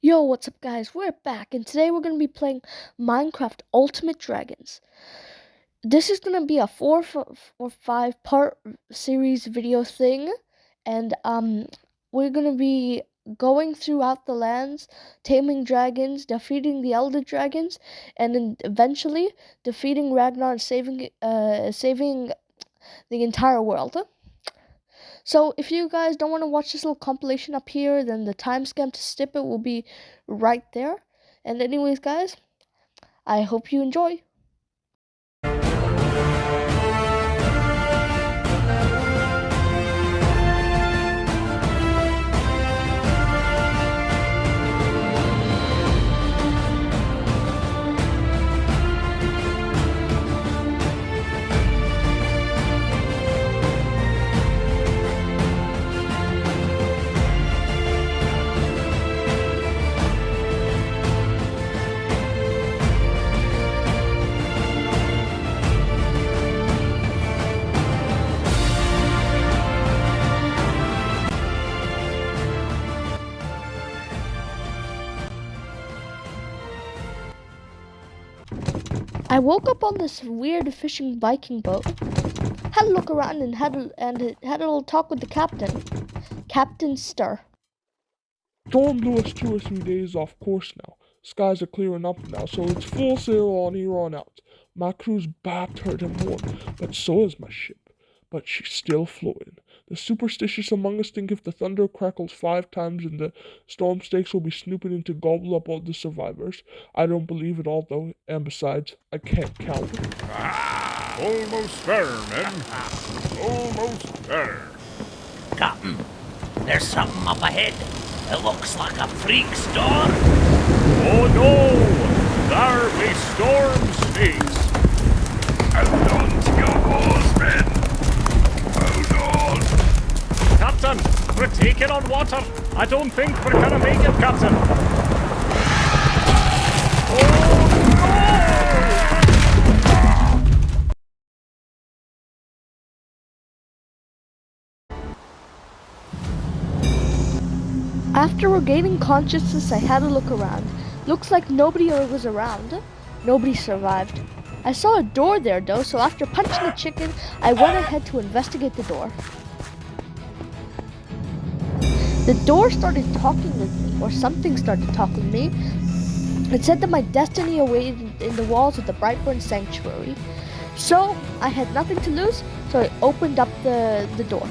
Yo, what's up guys? We're back and today we're going to be playing Minecraft Ultimate Dragons. This is going to be a 5 part series video thing, and we're going to be going throughout the lands, taming dragons, defeating the elder dragons, and then eventually defeating Ragnar and saving the entire world. So if you guys don't want to watch this little compilation up here, then the timestamp to skip it will be right there. And anyways, guys, I hope you enjoy. I woke up on this weird fishing Viking boat, had a look around and had a little talk with the captain, Captain Stir. Storm blew us 2 or 3 days off course now. Skies are clearing up now, so it's full sail on here on out. My crew's battered and worn, but so is my ship. But she's still floating. The superstitious among us think if the thunder crackles 5 times and the storm snakes will be snooping in to gobble up all the survivors. I don't believe it all though, and besides, I can't count. Almost there, men. Almost there. Captain, there's something up ahead. It looks like a freak storm. Oh no! There be storm snakes. Hold on to your oars, men. Hold on. Captain, we're taking on water. I don't think we're gonna make it, Captain. After regaining consciousness, I had a look around. Looks like nobody was around. Nobody survived. I saw a door there though, so after punching the chicken, I went ahead to investigate the door. The door started talking with me, or something started talking with me. It said that my destiny awaited in the walls of the Brightbound sanctuary. So I had nothing to lose, so I opened up the door.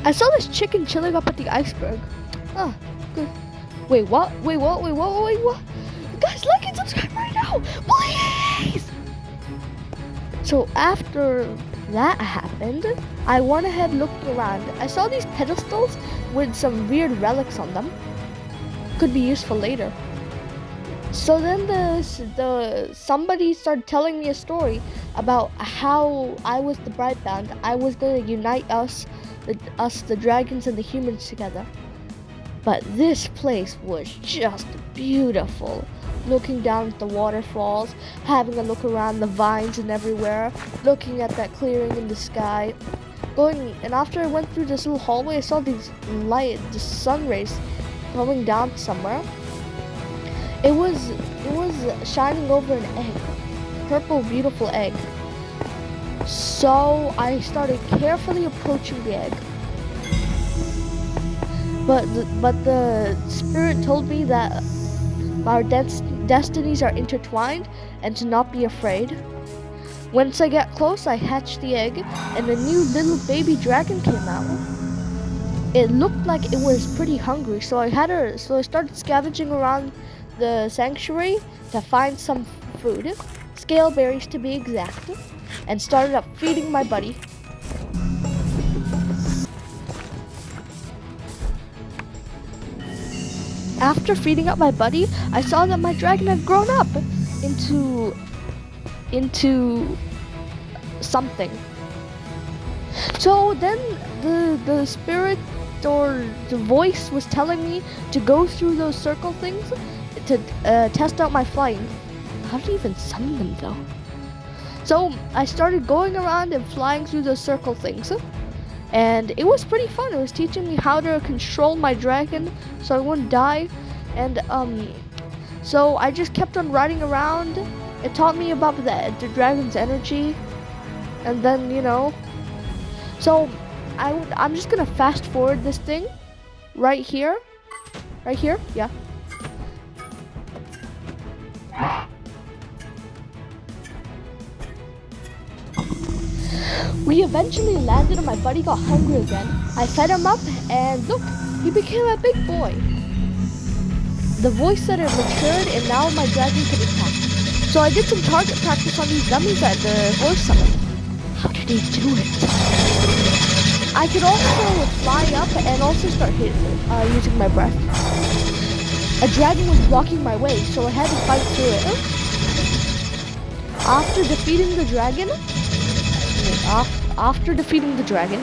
I saw this chicken chilling up at the iceberg. Ah, good. Wait, what? Wait, what? Guys, like and subscribe right now, please! So after that happened, I went ahead and looked around. I saw these pedestals with some weird relics on them. Could be useful later. So then somebody started telling me a story about how I was the Brightbound. I was going to unite the dragons and the humans together. But this place was just beautiful. Looking down at the waterfalls, having a look around the vines and everywhere, looking at that clearing in the sky. And after I went through this little hallway, I saw the sun rays coming down somewhere. It was shining over an egg, purple, beautiful egg. So I started carefully approaching the egg. But the spirit told me that our destinies are intertwined and to not be afraid. Once I got close, I hatched the egg, and a new little baby dragon came out. It looked like it was pretty hungry, so I started scavenging around the sanctuary to find some food, scale berries to be exact, and started up feeding my buddy. After feeding up my buddy, I saw that my dragon had grown up into something. So then the spirit or the voice was telling me to go through those circle things to test out my flying. How do you even summon them though? So I started going around and flying through the circle things. And it was pretty fun. It was teaching me how to control my dragon so I wouldn't die. And so I just kept on riding around. It taught me about the dragon's energy. And then, you know, so I'm just gonna fast forward this thing right here. Right here, yeah. We eventually landed and my buddy got hungry again. I fed him up and look, he became a big boy. The voice said it matured and now my dragon could attack. So I did some target practice on these dummies at the voice summit. How did he do it? I could also fly up and also start using my breath. A dragon was blocking my way, so I had to fight through it. After defeating the dragon,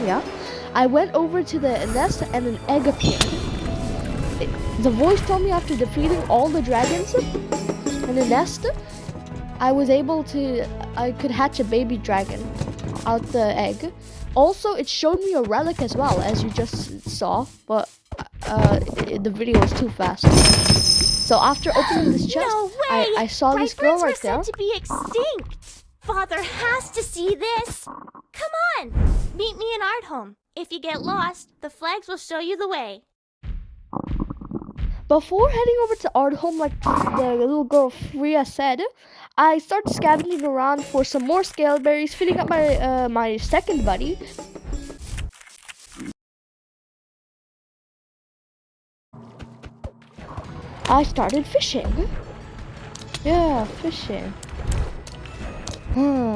yeah, I went over to the nest and an egg appeared. The voice told me after defeating all the dragons in the nest, I could hatch a baby dragon out the egg. Also, it showed me a relic as well, as you just saw, but the video was too fast. So after opening this chest, No way! I saw this girl right there. Brightburns were said to be extinct. Father has to see this. Come on, meet me in Ardhome. If you get lost, the flags will show you the way. Before heading over to Ardhome, like the little girl Freya said, I started scavenging around for some more scale berries, filling up my my second buddy. I started fishing. Yeah, fishing.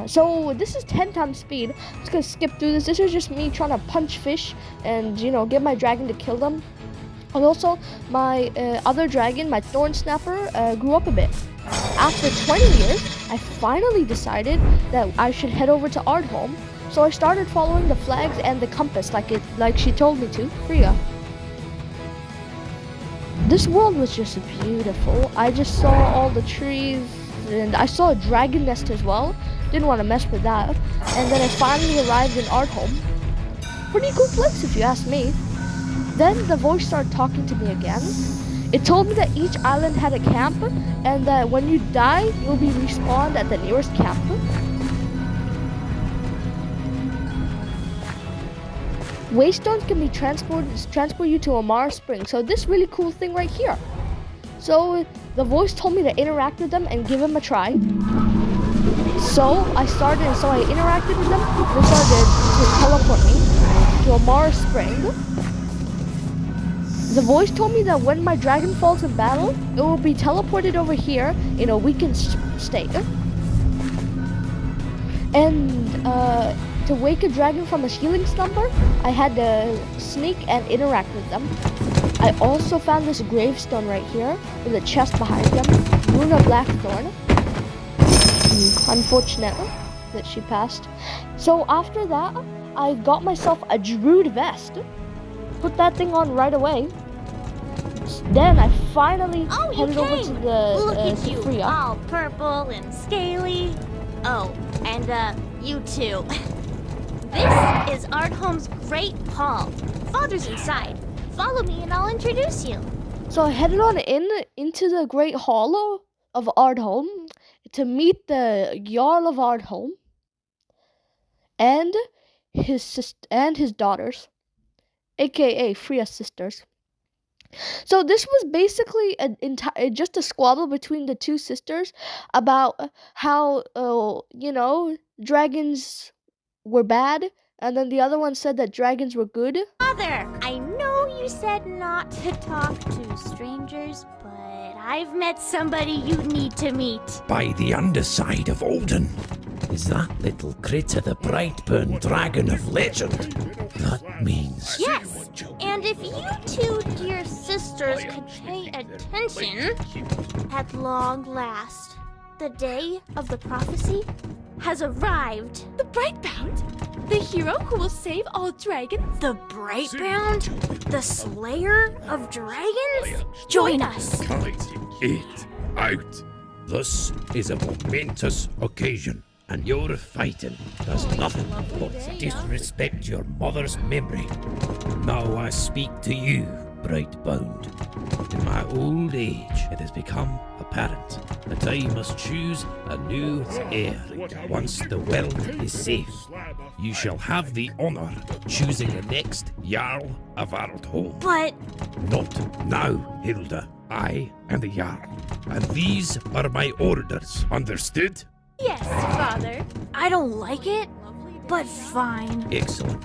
So this is 10 times speed. I'm just gonna skip through this. This is just me trying to punch fish and, you know, get my dragon to kill them. And also, my other dragon, my thorn snapper, grew up a bit. After 20 years, I finally decided that I should head over to Ardhome. So I started following the flags and the compass like she told me to, Freya. This world was just beautiful. I just saw all the trees and I saw a dragon nest as well. Didn't want to mess with that. And then I finally arrived in Ardhome. Pretty cool place if you ask me. Then the voice started talking to me again. It told me that each island had a camp and that when you die, you'll be respawned at the nearest camp. Waystones can be transport you to Amara Spring. So this really cool thing right here. So the voice told me to interact with them and give them a try. So I interacted with them and they started to teleport me to Amara Spring. The voice told me that when my dragon falls in battle, it will be teleported over here in a weakened state. And to wake a dragon from a healing slumber, I had to sneak and interact with them. I also found this gravestone right here with a chest behind them, Luna Blackthorn. Unfortunate that she passed. So after that, I got myself a Druid vest. Put that thing on right away. Then I finally headed over to the Look at you, Freya. all purple and scaly. Oh, and you too. This is Ardhome's Great Hall. Father's inside. Follow me and I'll introduce you. So I headed on into the Great Hall of Ardhome to meet the Jarl of Ardhome and his daughters, aka Freya's sisters. So this was basically just a squabble between the two sisters about how dragons were bad, and then the other one said that dragons were good. Father, I know you said not to talk to strangers, but I've met somebody you need to meet. By the underside of Olden is that little critter, the Brightburn dragon of legend. That means... Yes, and if you two dear sisters could pay attention, at long last, the day of the prophecy has arrived. The Brightbound, the hero who will save all dragons. The Brightbound? The slayer of dragons? Join us. Cut it out. This is a momentous occasion. and your fighting does nothing but disrespect your mother's memory. Now I speak to you, Brightbound. In my old age, it has become apparent that I must choose a new heir once the world is safe. You shall have the honor of choosing the next Jarl of Ardholm. But Not now, Hilda. I am the Jarl, and these are my orders. Understood? Yes, Father. I don't like it, but fine. Excellent.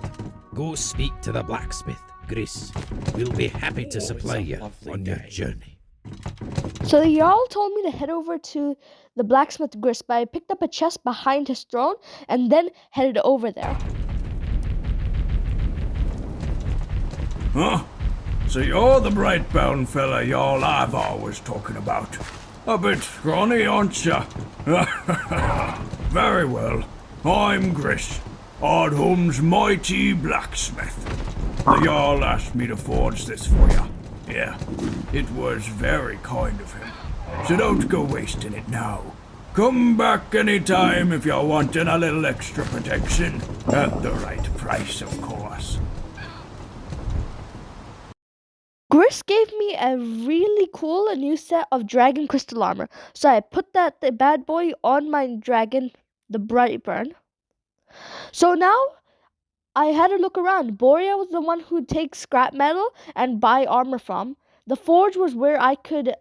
Go speak to the blacksmith, Grace. We'll be happy to supply you on your journey. So the Jarl told me to head over to the blacksmith Grist, but I picked up a chest behind his throne and then headed over there. Huh? So you're the Brightbound fella y'all I've always talking about. A bit scrawny, aren't ya? Very well. I'm Gris, Ardholm's mighty blacksmith. The Jarl asked me to forge this for ya. Yeah, it was very kind of him. So don't go wasting it now. Come back anytime if you're wanting a little extra protection. At the right price, of course. Grist gave me a really cool new set of dragon crystal armor. So I put the bad boy on my dragon, the Brightburn. So now I had a look around. Borea was the one who takes scrap metal and buy armor from. The forge was where I could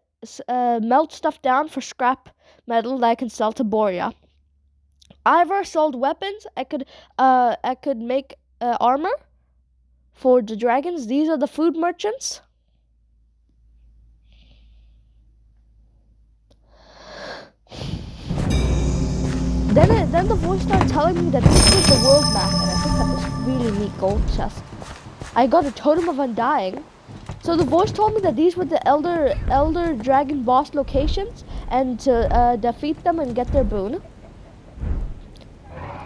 melt stuff down for scrap metal that I can sell to Borea. Ivor sold weapons. I could make armor for the dragons. These are the food merchants. Then the voice started telling me that this was the world map, and I picked up this really neat gold chest. I got a Totem of Undying. So the voice told me that these were the elder dragon boss locations, and to defeat them and get their boon.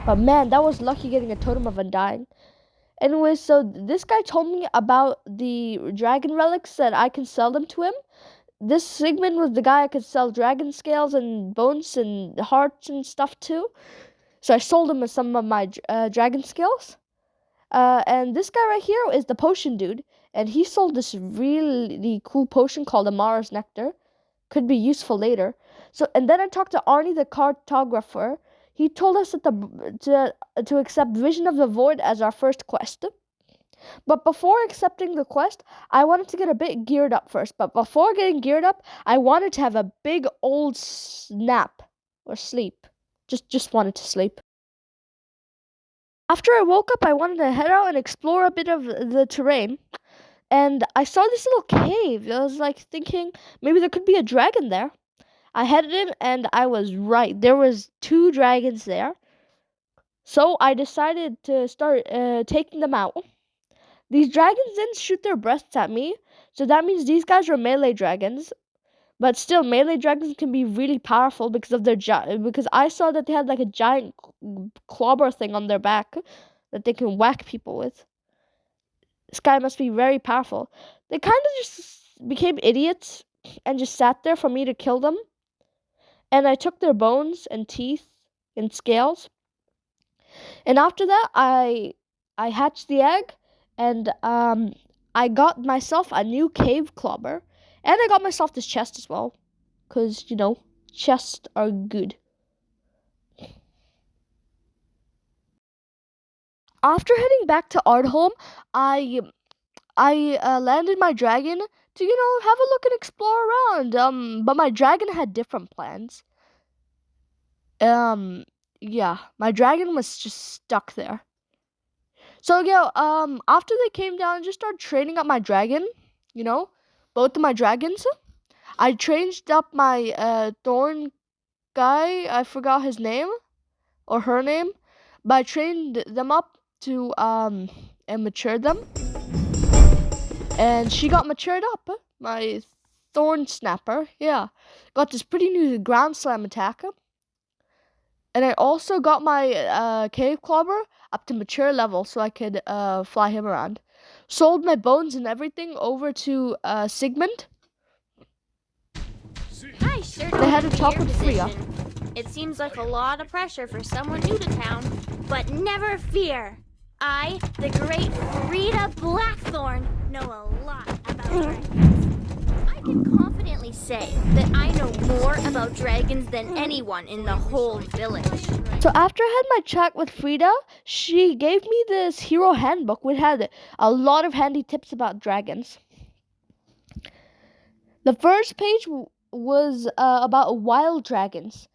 But man, that was lucky getting a Totem of Undying. Anyway, so this guy told me about the dragon relics that I can sell them to him. This Sigmund was the guy I could sell dragon scales and bones and hearts and stuff to. So I sold him some of my dragon scales. And this guy right here is the potion dude. And he sold this really cool potion called Amara's Nectar. Could be useful later. So, and then I talked to Arnie the cartographer. He told us that to accept Vision of the Void as our first quest. But before accepting the quest, I wanted to get a bit geared up first. But before getting geared up, I wanted to have a big old nap or sleep. Just wanted to sleep. After I woke up, I wanted to head out and explore a bit of the terrain. And I saw this little cave. I was like thinking maybe there could be a dragon there. I headed in and I was right. There was 2 dragons there. So I decided to start taking them out. These dragons didn't shoot their breaths at me, so that means these guys are melee dragons. But still, melee dragons can be really powerful because of their because I saw that they had like a giant clobber thing on their back that they can whack people with. This guy must be very powerful. They kind of just became idiots and just sat there for me to kill them. And I took their bones and teeth and scales. And after that, I hatched the egg. And I got myself a new cave clobber. And I got myself this chest as well. Because, you know, chests are good. After heading back to Ardholm, I landed my dragon to, you know, have a look and explore around. But my dragon had different plans. Yeah, my dragon was just stuck there. So yeah, after they came down and just started training up my dragon, you know, both of my dragons, I changed up my thorn guy. I forgot his name or her name, but I trained them up to and matured them. And she got matured up. My thorn snapper, yeah, got this pretty new ground slam attack. And I also got my cave clobber up to mature level so I could fly him around. Sold my bones and everything over to Sigmund. I sure They had don't a talk hear with Freya. position. It seems like a lot of pressure for someone new to town. But never fear. I, the great Frida Blackthorn, know a lot about dragons. I can confidently say that I know more about dragons than anyone in the whole village. So after I had my chat with Frida, she gave me this hero handbook which had a lot of handy tips about dragons. The first page was about wild dragons.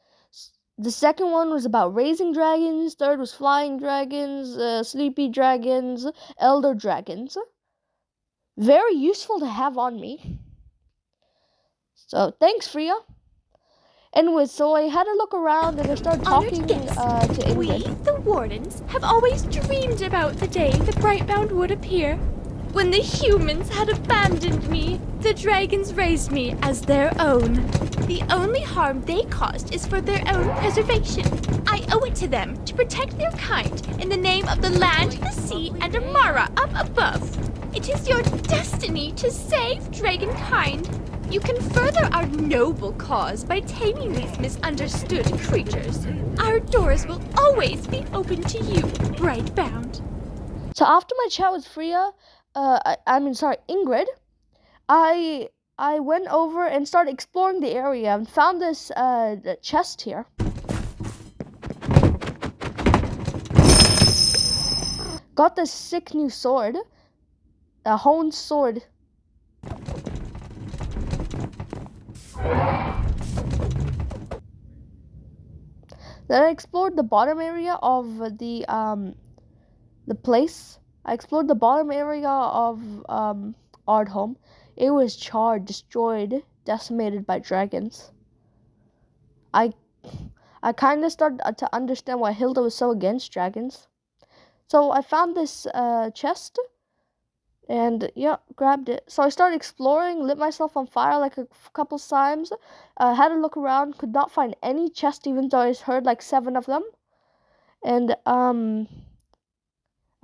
The second one was about raising dragons. Third was flying dragons, sleepy dragons, elder dragons. Very useful to have on me. So thanks, Freya. Anyway, so I had a look around and I started talking to Ingrid. We, the Wardens, have always dreamed about the day the Brightbound would appear. When the humans had abandoned me, the dragons raised me as their own. The only harm they caused is for their own preservation. I owe it to them to protect their kind in the name of the land, the sea, and Amara up above. It is your destiny to save dragonkind. You can further our noble cause by taming these misunderstood creatures. Our doors will always be open to you, Brightbound. So after my chat with Freya, Ingrid, I went over and started exploring the area and found this chest here. Got this sick new sword, a honed sword. Then I explored the bottom area of the place. I explored the bottom area of Ardhome. It was charred, destroyed, decimated by dragons. I kind of started to understand why Hilda was so against dragons. So I found this chest and yeah, grabbed it. So I started exploring, lit myself on fire like a couple times. Had a look around, could not find any chest even though I heard like 7 of them. And I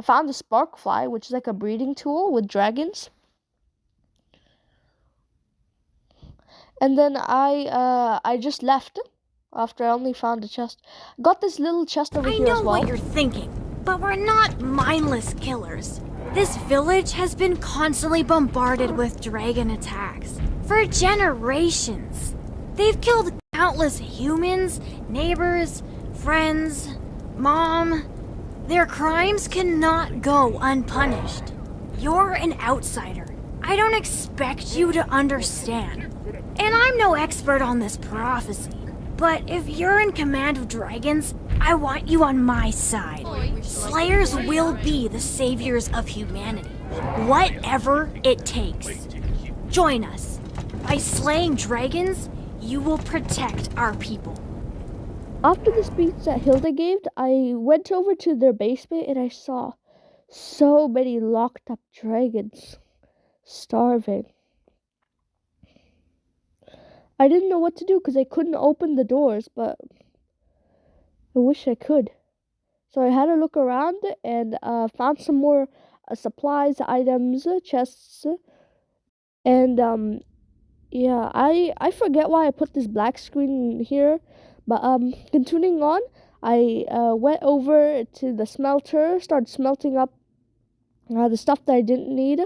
found a spark fly, which is like a breeding tool with dragons. And then I just left after I only found a chest. Got this little chest over here as well. I know what you're thinking, but we're not mindless killers. This village has been constantly bombarded with dragon attacks for generations. They've killed countless humans, neighbors, friends, mom. Their crimes cannot go unpunished. You're an outsider. I don't expect you to understand. And I'm no expert on this prophecy. But if you're in command of dragons, I want you on my side. Slayers will be the saviors of humanity. Whatever it takes. Join us. By slaying dragons, you will protect our people. After the speech that Hilda gave, I went over to their basement and I saw so many locked up dragons, starving. I didn't know what to do because I couldn't open the doors, but I wish I could. So I had to look around and found some more supplies, items, chests, and yeah, I forget why I put this black screen here. But continuing on, I went over to the smelter, started smelting up the stuff that I didn't need.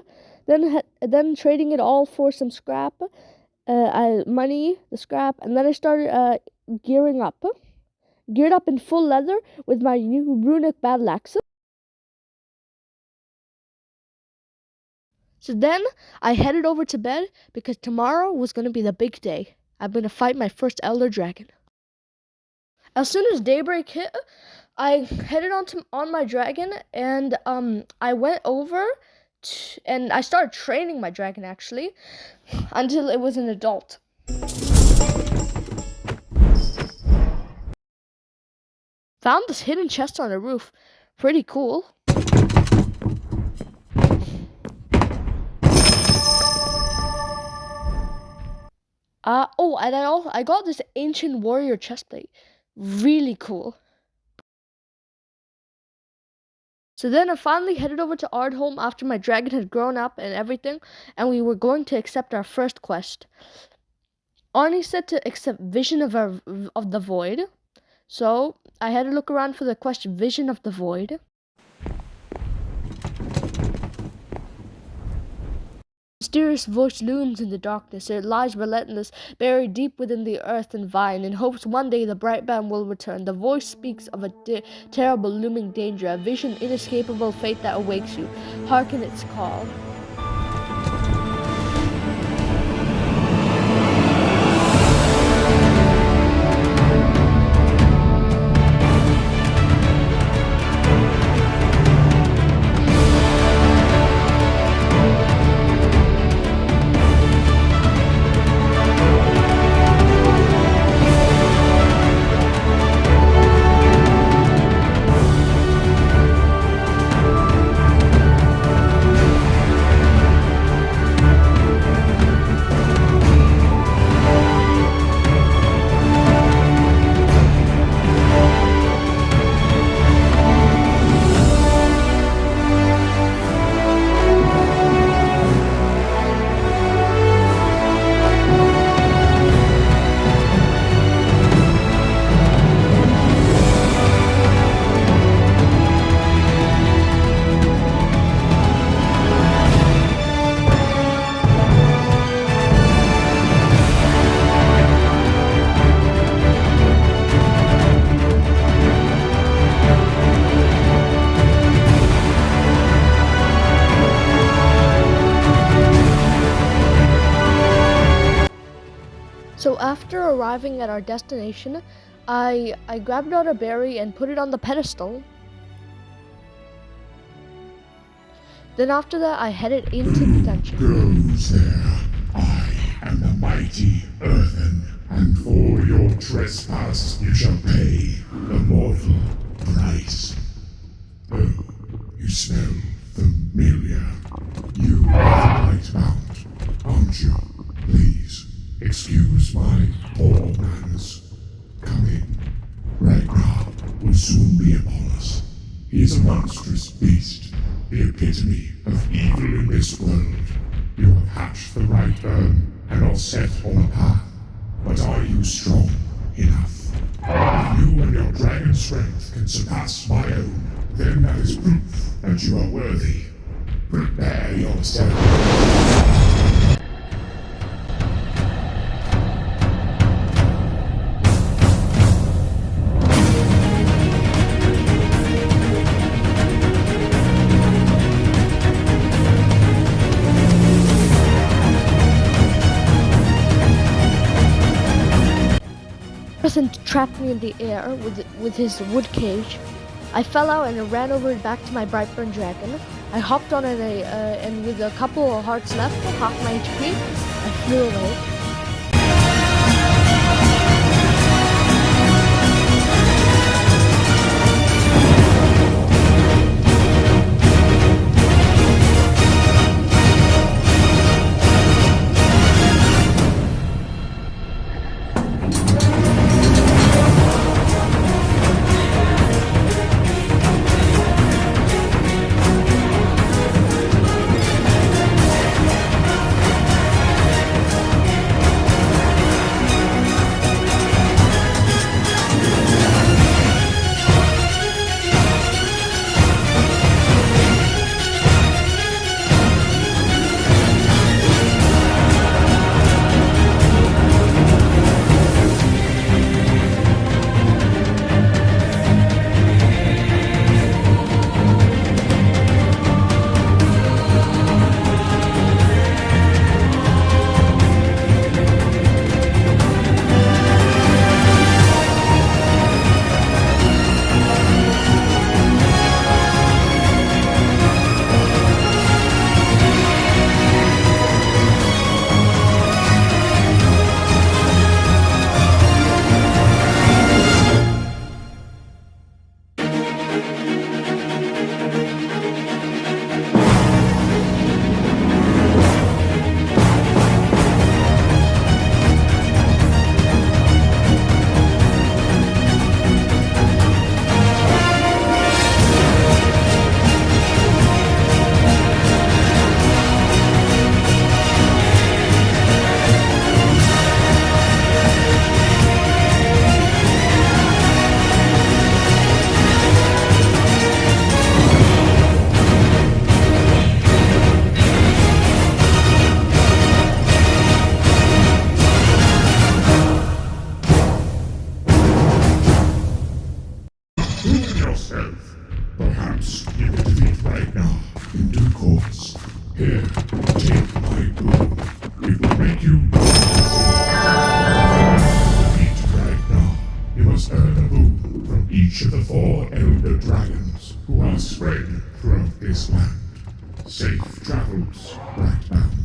Then trading it all for some scrap, money, the scrap, and then I started gearing up. Geared up in full leather with my new runic battle axe. So then I headed over to bed because tomorrow was going to be the big day. I'm going to fight my first elder dragon. As soon as daybreak hit, I headed on my dragon and I went over and I started training my dragon actually until it was an adult. Found this hidden chest on the roof. Pretty cool. And I got this ancient warrior chestplate. Really cool. So then I finally headed over to Ardhome after my dragon had grown up and everything, and we were going to accept our first quest. Arnie said to accept Vision of the Void, So I had to look around for the question Vision of the Void. Mysterious voice looms in the darkness. It lies relentless, buried deep within the earth and vine, in hopes one day the Brightbound will return. The voice speaks of a terrible looming danger, a vision, inescapable fate that awakes you. Hearken its call. So after arriving at our destination, I grabbed out a berry and put it on the pedestal. Then after that, I headed into the dungeon. Goes there. I am the mighty Earthen, and for your trespass you shall pay the mortal price. Oh, you smell familiar. You are the Brightbound, aren't you? Please, excuse my poor manners. Come in. Ragnar will soon be upon us. He is a monstrous beast, the epitome of evil in this world. You have hatched the right urn and are set on a path. But are you strong enough? If you and your dragon strength can surpass my own, then that is proof that you are worthy. Prepare yourself. Trapped me in the air with his wood cage. I fell out and ran over back to my Brightburn dragon. I hopped on it and with a couple of hearts left, half my HP, I flew away. who are spread throughout this land. Safe travels, Brightbound.